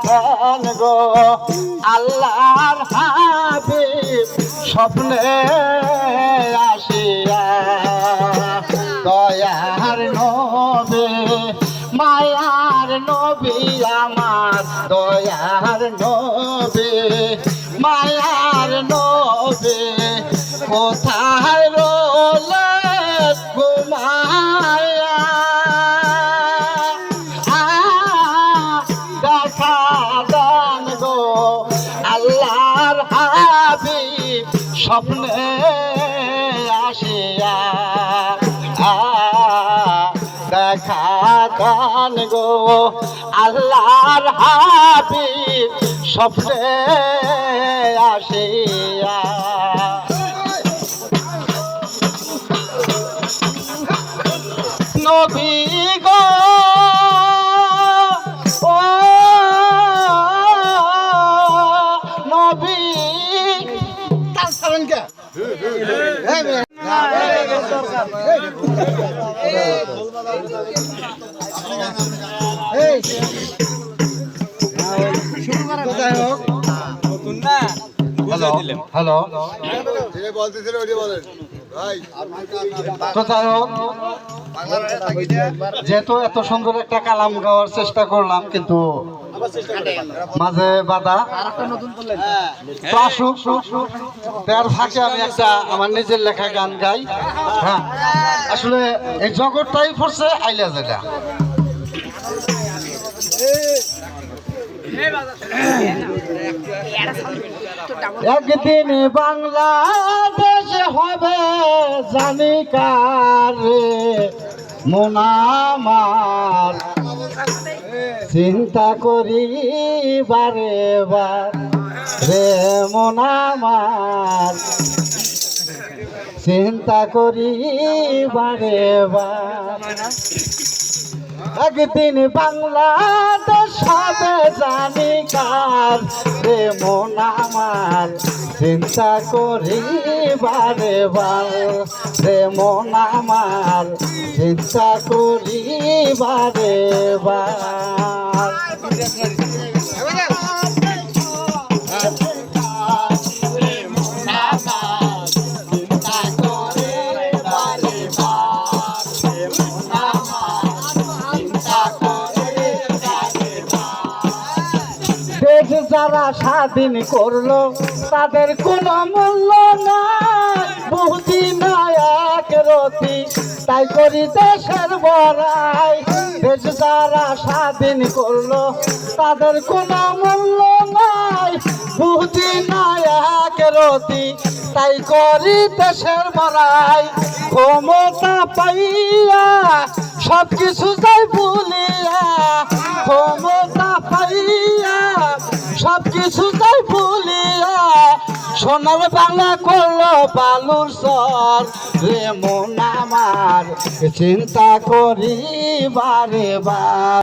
দেন গো আল্লাহর হাবিব স্বপ্নে আসিয়া দয়ার নবী মায়ার নবী আমার দয়ার নবী মায়ার নবী কোথায় রোলে ঘুমায়া দেখা দেন গো আল্লাহর হাবিব স্বপ্নে আসিয়া দেখা দেন গো আল্লাহর হাবিব স্বপ্নে আসিয়া নবী গো ও নবী হ্যালো তো যাই হোক যেহেতু এত সুন্দর একটা কালাম গাওয়ার চেষ্টা করলাম কিন্তু মাঝে বাধা তো আসুক তার ফাঁকে আমি একটা আমার নিজের লেখা গান গাই। হ্যাঁ আসলে এই জগৎটাই পড়ছে আইলা যেটা একদিন বাংলাদেশ হবে জানি কার মন আমার চিন্তা করি বারে বার রে মন আমার চিন্তা করি বারে বার একদিন বাংলাদেশ হবে জানি কার রে মন আমার চিন্তা করি বারে বার রে মন আমার চিন্তা করি বারে বার দেশ যারা স্বাধীন করলো তাদের কোনো মূল্য নাই বহুদিন এক রতি তাই করি দেশের বড়াই দেশ যারা স্বাধীন করলো তাদের কোনো মূল্য নাই বহুদিন এক রতি তাই করি দেশের বড়াই ক্ষমতা পাইয়া সব কিছু যাই ভুলিয়া ক্ষমতা পাইয়া সব কিছু তাই ভুলিয়া সোনার বাংলা করলো বালুর সর রে মন আমার চিন্তা করি বারে বার।